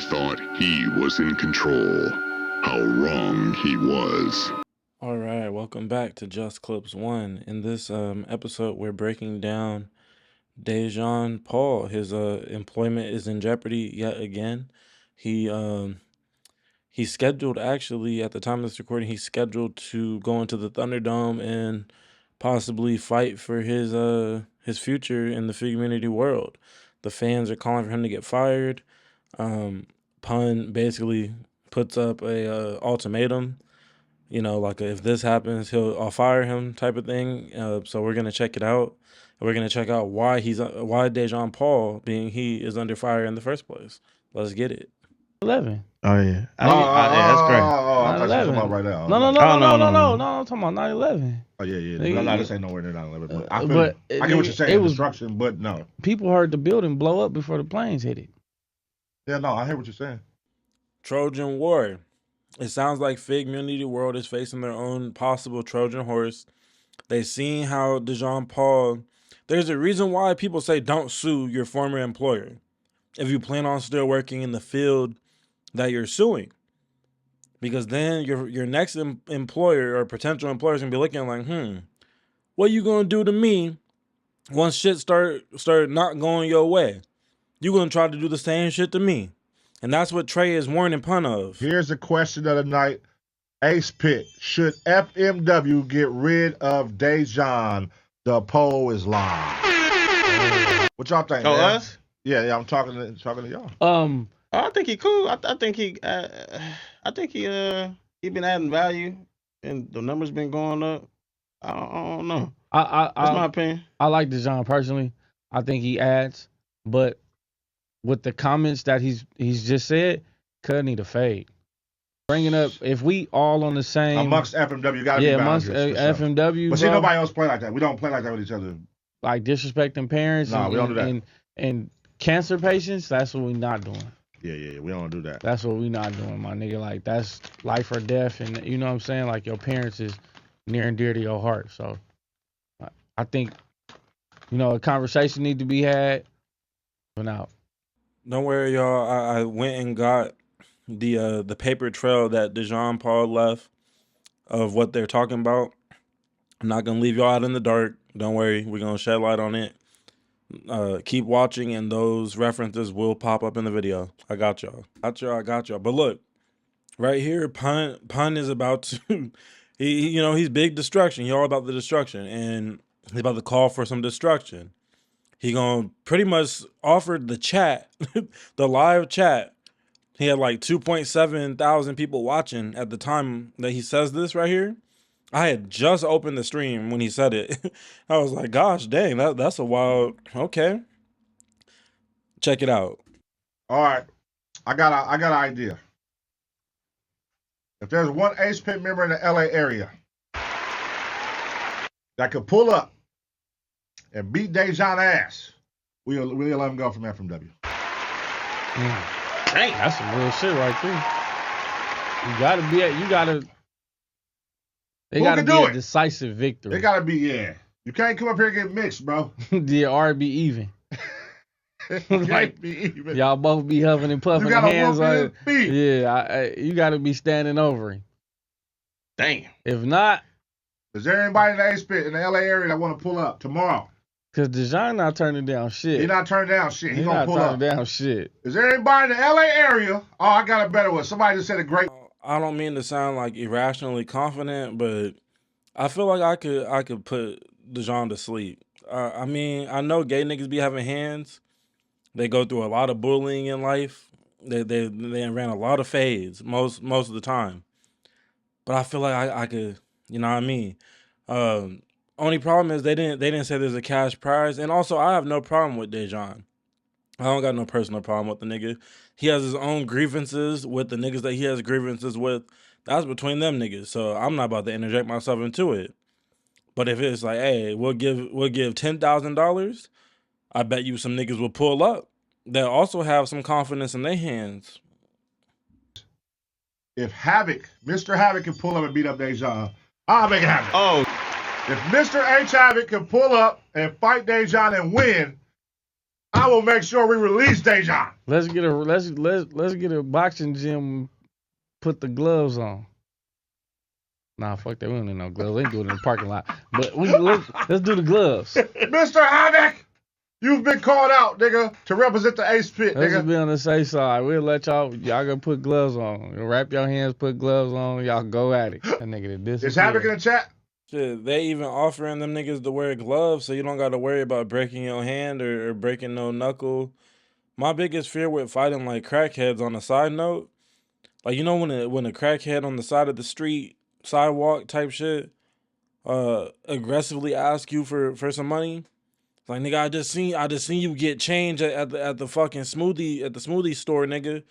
thought he was in control. How wrong he was. All right, welcome back to Just Clips 1. In this episode, we're breaking down Dejon Paul. His employment is in jeopardy yet again. He's scheduled, actually, at the time of this recording, he's scheduled to go into the Thunderdome and possibly fight for his future in the community world. The fans are calling for him to get fired. Pun basically puts up a ultimatum. You know, like if this happens, I'll fire him type of thing. So we're gonna check it out. We're gonna check out why Dejon Paul, being he is under fire in the first place. Let's get it. 11. Oh yeah. Yeah, That's great. Oh, I thought you were talking about right now. No. I'm talking about 9/11. Oh yeah. Nigga, No, this ain't nowhere near 9/11. But I get what you're saying. It was destruction, but no. People heard the building blow up before the planes hit it. Yeah, no, I hear what you're saying. Trojan War. It sounds like Fig Community World is facing their own possible Trojan horse. They seen how Dejon Paul. There's a reason why people say don't sue your former employer if you plan on still working in the field that you're suing, because then your next employer or potential employer is gonna be looking like, what you gonna do to me once shit start not going your way? You gonna try to do the same shit to me? And that's what Trey is warning Pun of. Here's the question of the night. Ace Pit, should FMW get rid of Dejon? The poll is live. What y'all think? Oh, man? us? Yeah, I'm talking to y'all. I think he cool. I think he been adding value, and the numbers been going up. I don't know. That's my opinion. I like Dejon personally. I think he adds, but with the comments that he's just said, could need a fade. Bringing up, if we all on the same Amongst FMW, gotta be amongst boundaries. FMW, But see, nobody else play like that. We don't play like that with each other. like disrespecting parents. No, we don't do that. And cancer patients, that's what we not doing. Yeah, we don't do that. That's what we not doing, my nigga. Like, that's life or death, and you know what I'm saying? Like, your parents is near and dear to your heart. So I think, a conversation need to be had. But now, Don't worry, y'all. I went and got the paper trail that Dejon Paul left of what they're talking about. I'm not gonna leave y'all out in the dark. Don't worry, we're gonna shed light on it. Keep watching, and those references will pop up in the video. I got y'all. I got y'all. But look, right here, Pun is about to. He's big destruction. He all about the destruction, and he's about to call for some destruction. He gonna pretty much offer the chat, the live chat. He had like 2.7 thousand people watching at the time that he says this right here. I had just opened the stream when he said it. I was like, gosh, dang, that's a wild. Okay. Check it out. All right. I got an idea. If there's one Ace Pit member in the LA area that could pull up and beat Dejon ass, we'll let him go from FMW. dang, that's some real shit right there. They gotta be a decisive victory. They gotta be, yeah. You can't come up here and get mixed, bro. Yeah, or be even. Can't be even. Y'all both be huffing and puffing You gotta hands whoop on his it. feet. Yeah, you gotta be standing over him. Damn. If not, Is there anybody in the Ace Pit in the LA area that want to pull up tomorrow? because Dejon not turning down shit. He not turning down shit. He He gonna not pull up. turning down shit. Is there anybody in the LA area? Oh, I got a better one. Somebody just said a great. I don't mean to sound like irrationally confident, but I feel like I could put Dejon to sleep. I mean, I know gay niggas be having hands. They go through a lot of bullying in life. They ran a lot of fades most of the time. But I feel like I could, you know what I mean? Only problem is they didn't say there's a cash prize. And also, I have no problem with Dejon. I don't got no personal problem with the nigga. He has his own grievances with the niggas that he has grievances with. That's between them niggas. So I'm not about to interject myself into it. But if it's like, hey, we'll give $10,000, I bet you some niggas will pull up that also have some confidence in their hands. If Havoc, Mr. Havoc can pull up and beat up Dejon, I'll make it happen. Oh, If Mr. H. Havoc can pull up and fight Dejon and win, I will make sure we release Dejon. Let's get a boxing gym. Put the gloves on. Nah, fuck that. We don't need no gloves. We ain't doing it in the parking lot. But let's do the gloves. Mr. Havoc, you've been called out, nigga, to represent the Ace Pit, Let's nigga. just be on the safe side. We'll let y'all gonna put gloves on. Wrap your hands, put gloves on. Y'all go at it. That nigga did Is Havoc in the chat? Shit, they even offering them niggas to wear gloves so you don't got to worry about breaking your hand or breaking no knuckle. My biggest fear with fighting like crackheads on a side note, like you know when a crackhead on the side of the street, sidewalk type shit, aggressively ask you for some money. It's like nigga, I just seen you get change at the fucking smoothie store, nigga.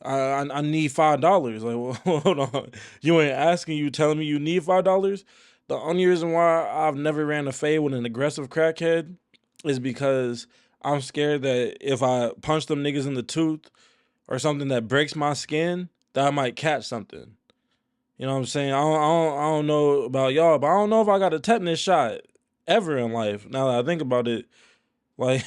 I need $5. Like, well, hold on, you ain't asking, you telling me you need $5. The only reason why I've never ran a fade with an aggressive crackhead is because I'm scared that if I punch them niggas in the tooth or something that breaks my skin, that I might catch something. You know what I'm saying? I don't know about y'all, but I don't know if I got a tetanus shot ever in life. Now that I think about it, like,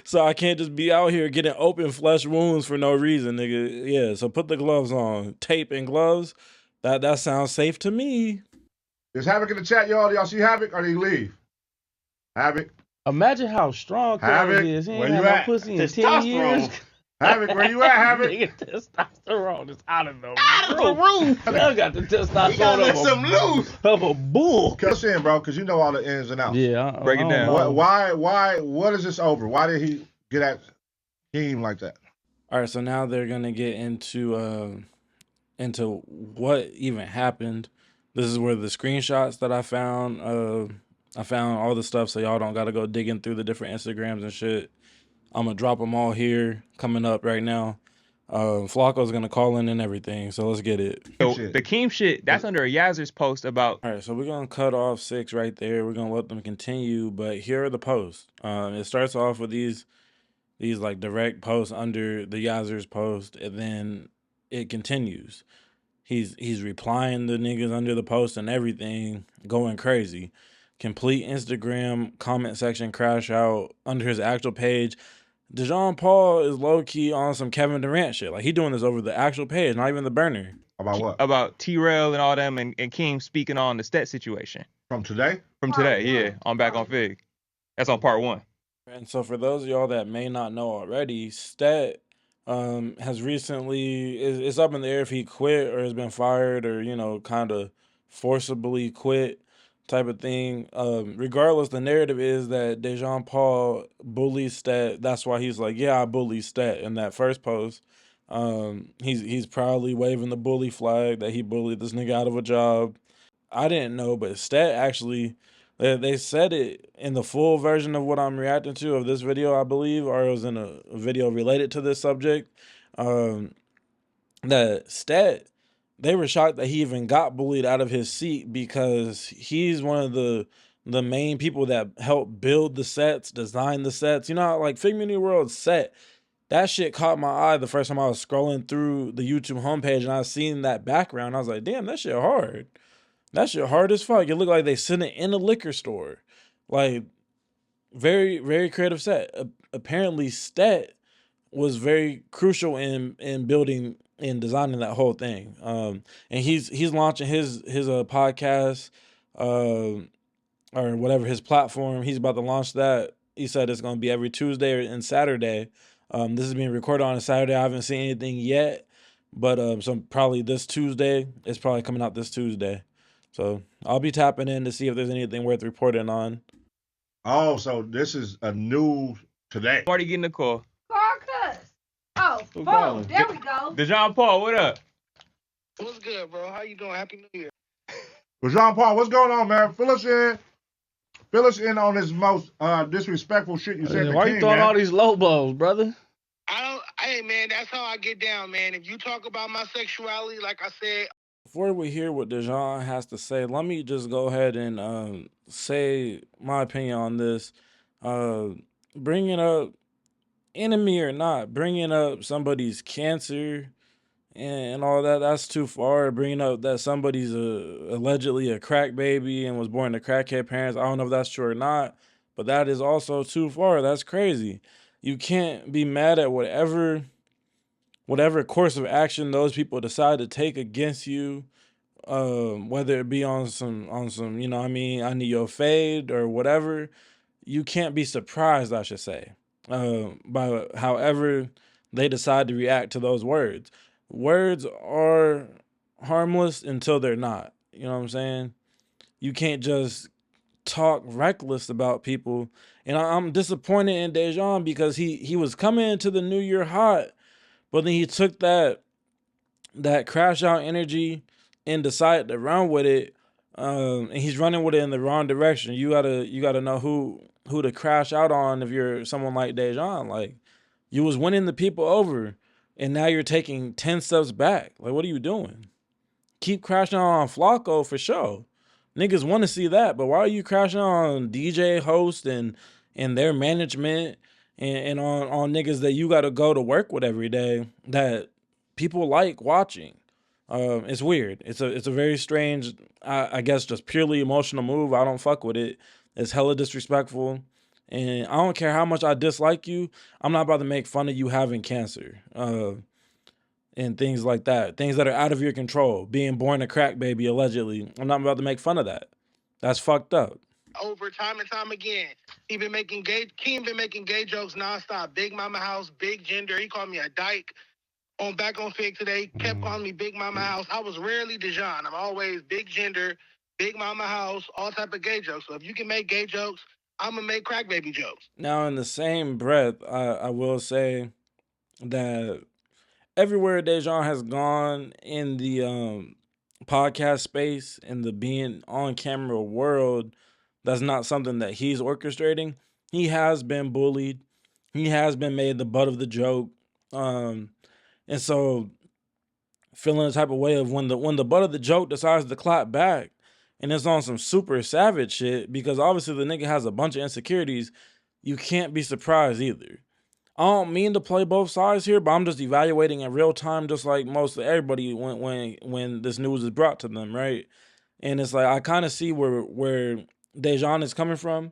so I can't just be out here getting open flesh wounds for no reason, nigga. Yeah, so put the gloves on, tape and gloves. That sounds safe to me. Is Havoc in the chat, y'all? Y'all see Havoc or did he leave? Havoc. Imagine how strong Havoc is. He ain't had no pussy in 10 years. Havoc, where you at, Havoc? Nigga, testosterone is out of the roof. I got the testosterone of a bull. Cut in, bro, because you know all the ins and outs. Yeah, break it down. What is this over? Why did he get at Keem like that? All right, so now they're gonna get into what even happened. This is where the screenshots that I found all the stuff, so y'all don't gotta go digging through the different Instagrams and shit. I'm gonna drop them all here coming up right now. Flacco's gonna call in and everything, so let's get it. So the Keem shit, that's under a Yazer's post about. All right, so we're gonna cut off 6 right there. We're gonna let them continue, but here are the posts. It starts off with these like direct posts under the Yazer's post, and then it continues. He's replying to niggas under the post and everything, going crazy. Complete Instagram comment section crash out under his actual page. Dejon Paul is low key on some Kevin Durant shit. Like he doing this over the actual page, not even the burner. About what? About T-Rail and all them and Keem speaking on the stat situation. From today? From today, yeah. On Back on Fig. That's on part 1. And so for those of y'all that may not know already, Stat has recently, it's up in the air if he quit or has been fired or, you know, kind of forcibly quit type of thing. Regardless, the narrative is that Dejon Paul bullies Stat. That's why he's like, yeah, I bully Stat in that first post. He's proudly waving the bully flag that he bullied this nigga out of a job. I didn't know, but Stat actually, they said it in the full version of what I'm reacting to of this video, I believe, or it was in a video related to this subject. That Stat, they were shocked that he even got bullied out of his seat because he's one of the main people that helped build the sets, design the sets. You know how like Figment World set, that shit caught my eye the first time I was scrolling through the YouTube homepage and I seen that background. I was like, damn, that shit hard. That shit hard as fuck. It looked like they sent it in a liquor store. Like, very, very creative set. Apparently, Stat was very crucial in building and designing that whole thing. And he's launching his podcast or whatever, his platform. He's about to launch that. He said it's going to be every Tuesday and Saturday. This is being recorded on a Saturday. I haven't seen anything yet, but so probably this Tuesday. It's probably coming out this Tuesday. So I'll be tapping in to see if there's anything worth reporting on. Oh, so this is a new today. Already getting the call. Carcass. Oh, phone. There we go. Dejon Paul, what up? What's good, bro? How you doing? Happy New Year. Well, Jean Paul, what's going on, man? Fill us in on this most disrespectful shit you said. Why you throwing all these low blows, brother? Hey, man, that's how I get down, man. If you talk about my sexuality, like I said. Before we hear what Dejon has to say, let me just go ahead and say my opinion on this. Bringing up, enemy or not, bringing up somebody's cancer and all that, that's too far. Bringing up that somebody's allegedly a crack baby and was born to crackhead parents, I don't know if that's true or not, but that is also too far. That's crazy. you can't be mad at whatever course of action those people decide to take against you, whether it be on some, you know what I mean, I need your fade or whatever. You can't be surprised, I should say, by however they decide to react to those words. Words are harmless until they're not. You know what I'm saying? You can't just talk reckless about people. And I'm disappointed in Dejon because he was coming into the new year hot, but then he took that crash out energy and decided to run with it. And he's running with it in the wrong direction. You gotta know who to crash out on if you're someone like Dejon. Like, you was winning the people over, and now you're taking 10 steps back. Like, what are you doing? Keep crashing on Flacco for sure. Niggas want to see that, but why are you crashing on DJ host and their management and on niggas that you got to go to work with every day that people like watching? It's weird. It's a very strange, I guess, just purely emotional move. I don't fuck with it. It's hella disrespectful. And I don't care how much I dislike you. I'm not about to make fun of you having cancer. And things like that. Things that are out of your control. Being born a crack baby, allegedly. I'm not about to make fun of that. That's fucked up. Over time and time again, Keem been making gay jokes nonstop. Big Mama House, big gender. He called me a dyke. Back on Fig today, kept calling me Big Mama House. I was rarely Dejon. I'm always big gender, Big Mama House, all type of gay jokes. So if you can make gay jokes, I'm gonna make crack baby jokes. Now, in the same breath, I will say that everywhere Dejon has gone in the podcast space, in the being on camera world, that's not something that he's orchestrating. He has been bullied. He has been made the butt of the joke. And so, feeling the type of way of when the butt of the joke decides to clap back, and it's on some super savage shit, because obviously the nigga has a bunch of insecurities, you can't be surprised either. I don't mean to play both sides here, but I'm just evaluating in real time, just like most of everybody when this news is brought to them, right? And it's like, I kind of see where Dejon is coming from,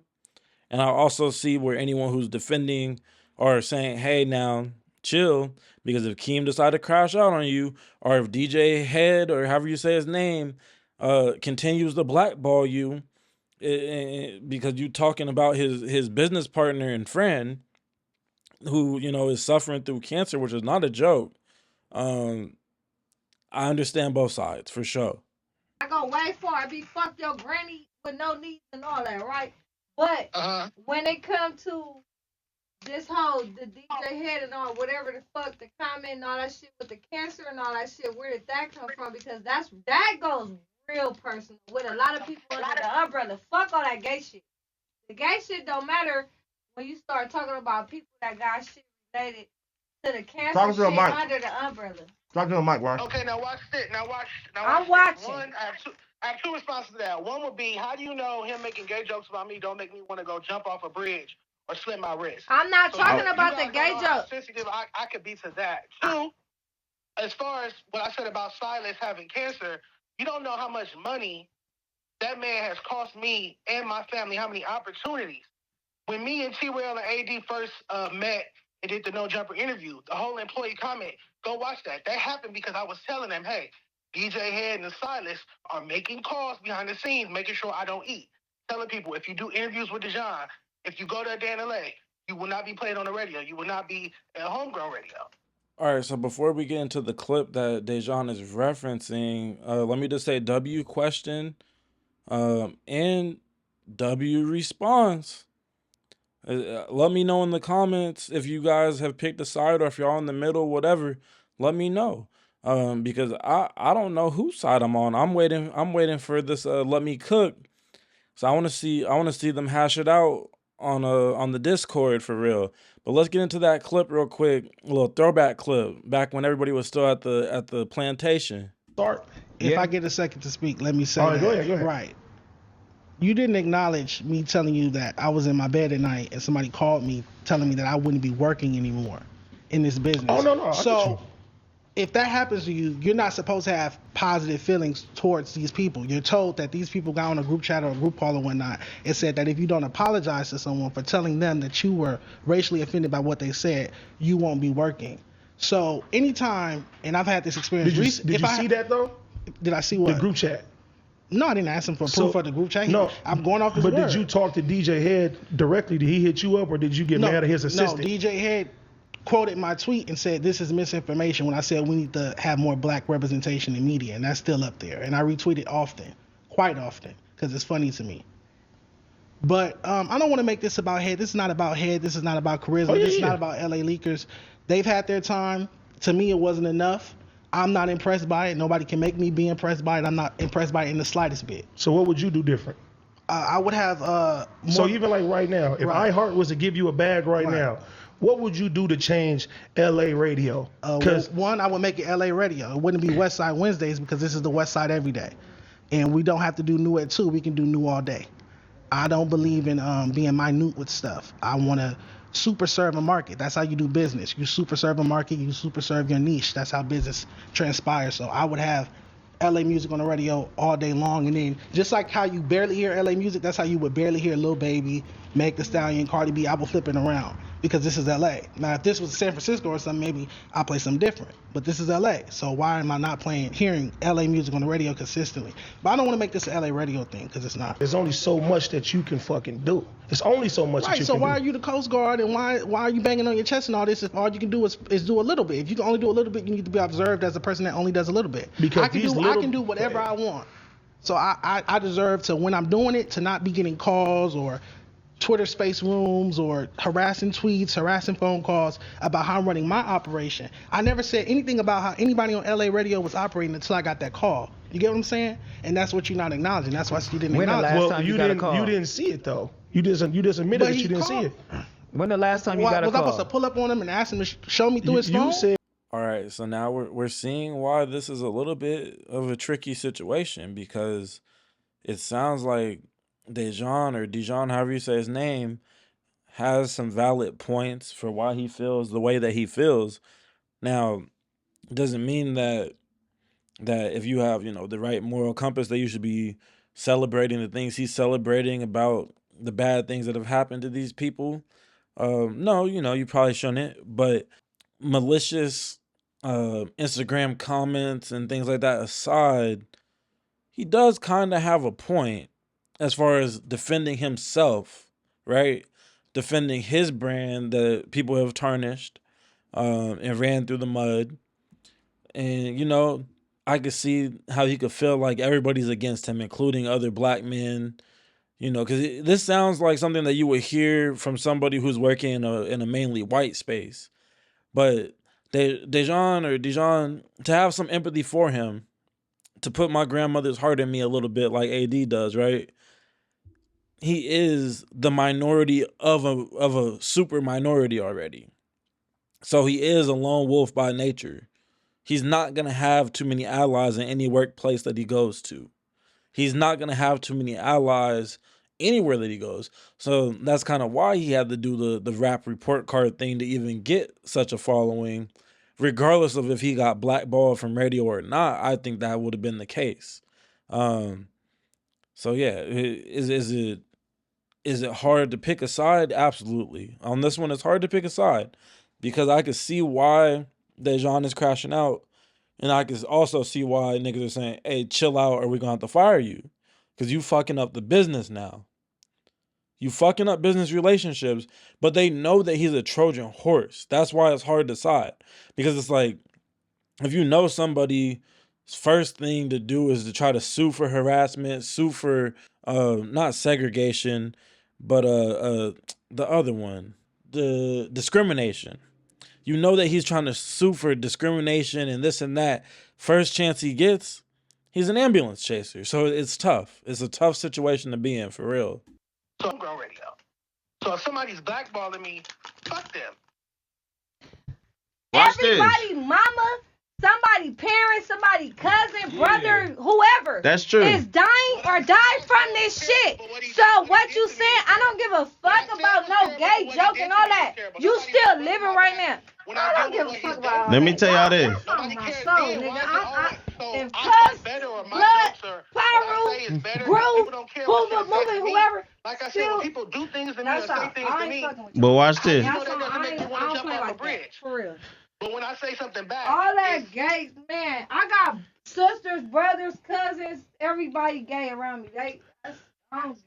and I also see where anyone who's defending or saying, hey, now chill, because if Keem decide to crash out on you, or if DJ Head, or however you say his name, continues to blackball you, because you talking about his business partner and friend who, you know, is suffering through cancer, which is not a joke. I understand both sides for sure. I go way far. I be fuck your granny with no needs and all that, right? But when it come to this whole the DJ Head and all whatever the fuck the comment and all that shit with the cancer and all that shit, where did that come from? Because that goes real personal with a lot of people under the umbrella. Fuck all that gay shit. The gay shit don't matter when you start talking about people that got shit related to the cancer shit under the umbrella. Talk to the mic, Warren. Okay, now watch this. I'm watching. One, I have two responses to that. One would be, how do you know him making gay jokes about me don't make me want to go jump off a bridge or slit my wrist? I'm not talking about the gay joke. Sensitive, I could be to that. Two, as far as what I said about Silas having cancer, you don't know how much money that man has cost me and my family, how many opportunities. When me and T-Rail and AD first met and did the No Jumper interview, the whole employee comment, go watch that. That happened because I was telling them, hey, DJ Head and Silas are making calls behind the scenes, making sure I don't eat. Telling people, if you do interviews with Dejon, if you go to a day in LA, you will not be played on the radio. You will not be at homegrown radio. All right, so before we get into the clip that Dejon is referencing, let me just say W question and W response. Let me know in the comments if you guys have picked a side or if you're in the middle, whatever. Let me know, because I don't know whose side I'm on. I'm waiting for this. Let me cook. So I want to see them hash it out on the Discord for real. But let's get into that clip real quick. A little throwback clip back when everybody was still at the plantation. If I get a second to speak, let me say All right, that. go ahead. Right. You didn't acknowledge me telling you that I was in my bed at night and somebody called me telling me that I wouldn't be working anymore in this business. Oh, no, I get So you. if that happens to you, you're not supposed to have positive feelings towards these people. You're told that these people got on a group chat or a group call or whatnot. It said that if you don't apologize to someone for telling them that you were racially offended by what they said, you won't be working. So anytime, and I've had this experience. Did you see that though? Did I see what? The group chat. No, I didn't ask him for proof for the group chat. No, I'm going off his word. But did you talk to DJ Head directly? Did he hit you up, or did you get mad at his assistant? No, DJ Head quoted my tweet and said this is misinformation when I said we need to have more black representation in media, and that's still up there. And I retweet it often, quite often, because it's funny to me. But I don't want to make this about Head. This is not about Head. This is not about charisma. This is not about LA Leakers. They've had their time. To me, it wasn't enough. I'm not impressed by it. Nobody can make me be impressed by it. I'm not impressed by it in the slightest bit. So what would you do different? I would have more. So even like right now, if iHeart was to give you a bag right now, what would you do to change LA radio? Because one, I would make it LA radio. It wouldn't be West Side Wednesdays because this is the West Side every day. And we don't have to do new at 2. We can do new all day. I don't believe in being minute with stuff. I want to super serve a market. That's how you do business. You super serve a market. You super serve your niche. That's how business transpires. So I would have LA music on the radio all day long. And then just like how you barely hear LA music, that's how you would barely hear Lil Baby, Meg Thee Stallion, Cardi B. I will flip it around because this is LA. Now, if this was San Francisco or something, maybe I'll play something different. But this is LA. So why am I not hearing LA music on the radio consistently? But I don't want to make this an LA radio thing because it's not. There's only so much that you can fucking do. It's only so much that you can do. Right, so why are you the Coast Guard and why are you banging on your chest and all this if all you can do is do a little bit? If you can only do a little bit, you need to be observed as a person that only does a little bit. Because I can do whatever I want. So I deserve to, when I'm doing it, to not be getting calls or Twitter space rooms or harassing tweets, harassing phone calls about how I'm running my operation. I never said anything about how anybody on LA radio was operating until I got that call. You get what I'm saying? And that's what you're not acknowledging. That's why you didn't acknowledge it. Well, you didn't see it though. You just admitted that you didn't see it. When the last time you got a call? Was I supposed to pull up on him and ask him to show me through his phone? All right, so now we're seeing why this is a little bit of a tricky situation because it sounds like Dejon, however you say his name, has some valid points for why he feels the way that he feels. Now, it doesn't mean that if you have, the right moral compass that you should be celebrating the things he's celebrating about the bad things that have happened to these people. No, you probably shouldn't. But malicious Instagram comments and things like that aside, he does kind of have a point as far as defending himself, right? Defending his brand that people have tarnished and ran through the mud. And, I could see how he could feel like everybody's against him, including other black men, because this sounds like something that you would hear from somebody who's working in a mainly white space. But Dejon, to have some empathy for him, to put my grandmother's heart in me a little bit like AD does, right? He is the minority of a super minority already. So he is a lone wolf by nature. He's not going to have too many allies in any workplace that he goes to. He's not going to have too many allies anywhere that he goes. So that's kind of why he had to do the rap report card thing to even get such a following. Regardless of if he got blackballed from radio or not, I think that would have been the case. So yeah, is it hard to pick a side? Absolutely. On this one, it's hard to pick a side because I could see why Dejon is crashing out, and I can also see why niggas are saying, "Hey, chill out, or we're gonna have to fire you," because you fucking up the business now. You fucking up business relationships, but they know that he's a Trojan horse. That's why it's hard to decide. Because it's like, if you know somebody's first thing to do is to try to sue for harassment, sue for not segregation, but the other one, the discrimination. You know that he's trying to sue for discrimination and this and that. First chance he gets, he's an ambulance chaser. So it's tough. It's a tough situation to be in, for real. So I'm grown radio. So if somebody's blackballing me, fuck them. Everybody, mama, somebody parent, somebody cousin, brother, whoever. That's true. Is dying or died from this shit. So what you saying, I don't give a fuck about no gay joke and all that. You still living right now. I don't give a fuck about all Let me that. tell y'all this. Oh my nigga. why is it I'm always if I Cuss, talk better or my Blood, jokes are what I say is Pyro, better? Groove, People don't care what Hoover, you say to Moving, me. whoever. Like I said, Still, when people do things to me or that's say all. things I to ain't me, fucking with But y'all. watch how you this. know That's that all. doesn't make me I want to don't jump play off a like that. bridge? For real. But when I say something back, All that it's gay, man. I got sisters, brothers, cousins, everybody gay around me. I don't.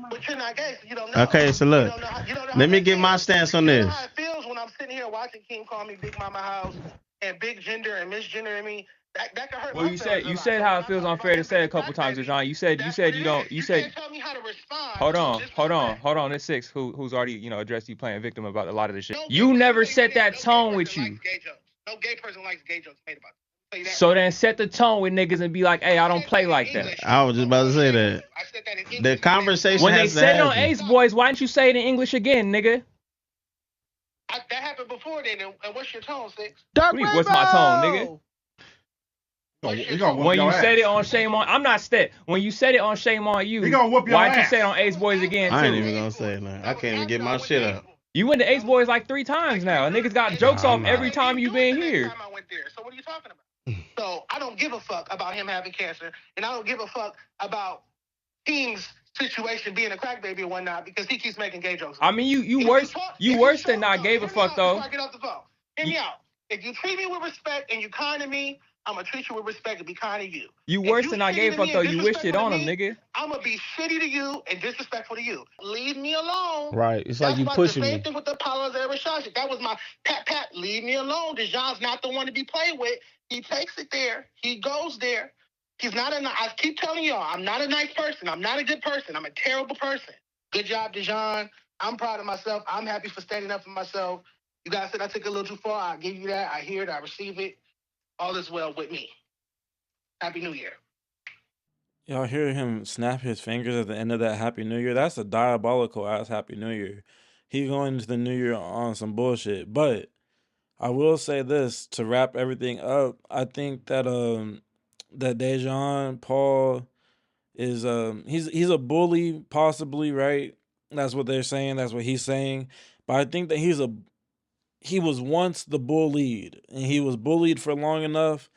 but you're not gay, so you don't know. Okay, so You look. don't know how, you don't know how Let me that get my feels. stance on You know this. how it feels when I'm sitting here watching Keem call me Big Mama House and Big Gender and Misgender and me. That can hurt Well, my you feelings said a you lot. said So how when it I feels talk about unfair to him say being a a couple crack times, baby, Dejon. You said that's you what it don't. is. You You said can't tell me how to respond hold to on, disrespect. hold on. It's Six who's already addressed you playing victim about a lot of this shit. No gay You person never likes set gay. that No gay tone person with you. likes gay jokes. No gay person likes gay jokes made about them. I'll tell you that So much. then set the tone with niggas and be like, hey, I I don't said play that in like that. English. I was just about to say Shame on that. you. I said that in English. The You said conversation When they has to said it on happen. Ace Boys, why didn't you say it in English again, nigga? that happened before then. And what's your tone, Six? Dark What do you- what's my tone, nigga? Rainbow. He gonna whoop When your you said ass. it on Shame on, I'm not step. When you said it on Shame on You, He gonna whoop your why didn't you ass. say it on Ace Boys again I ain't too? even gonna say nothing. I can't even get my shit up. You went to Ace Boys like 3 times now. Niggas got jokes Nah, off I'm every not. time you been here. Time I went there. So what are you talking about? So I don't give a fuck about him having cancer, and I don't give a fuck about Keem's situation being a crack baby or whatnot because he keeps making gay jokes. I mean, you If worse talk- you if worse show than not love, gave a hear me fuck out though. before I get off the phone. Hear me out. If you treat me with respect and you kind to me, I'm gonna treat you with respect and be kind to you. You If worse you than not shitty gave a to fuck me though. and You wished it disrespectful on to him, me, nigga. I'm gonna be shitty to you and disrespectful to you. Leave me alone. Right. It's like you That's pushing the same me. thing with the Apollos and Rashad. That was my pat. Leave me alone. Dejon's not the one to be played with. He takes it there. He goes there. He's not I keep telling y'all, I'm not a nice person. I'm not a good person. I'm a terrible person. Good job, Dejon. I'm proud of myself. I'm happy for standing up for myself. You guys said I took it a little too far. I give you that. I hear it. I receive it. All is well with me. Happy New Year. Y'all hear him snap his fingers at the end of that Happy New Year? That's a diabolical ass Happy New Year. He going into the New Year on some bullshit. But I will say this to wrap everything up. I think that that Dejon Paul is he's a bully possibly, right? That's what they're saying. That's what he's saying. But I think that he was once the bullied, and he was bullied for long enough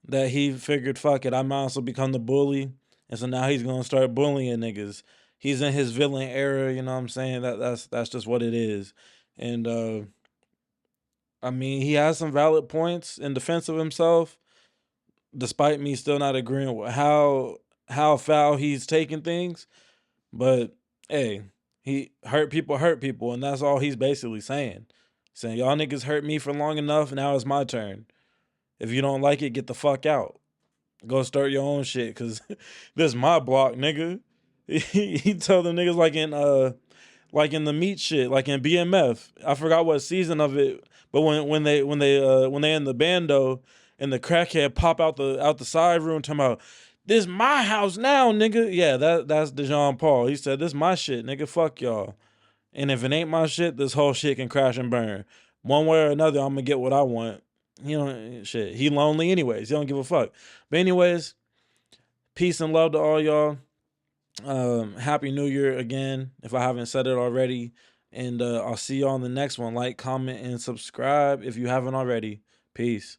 that he figured, fuck it, I might also become the bully. And so now he's gonna start bullying niggas. He's in his villain era, you know what I'm saying? That's just what it is. And I mean, he has some valid points in defense of himself, despite me still not agreeing with how foul he's taking things. But hey, he hurt people, and that's all he's basically saying. Saying y'all niggas hurt me for long enough, now it's my turn. If you don't like it, get the fuck out. Go start your own shit, cause this my block, nigga. He tell them niggas like in the meat shit, like in BMF. I forgot what season of it, but when they in the bando and the crackhead pop out the side room talking about this my house now, nigga. Yeah, that's Dejon Paul. He said this my shit, nigga. Fuck y'all. And if it ain't my shit, this whole shit can crash and burn. One way or another, I'm gonna get what I want. You know, shit. He lonely anyways. He don't give a fuck. But anyways, peace and love to all y'all. Happy New Year again, if I haven't said it already. And I'll see you on the next one. Like, comment, and subscribe if you haven't already. Peace.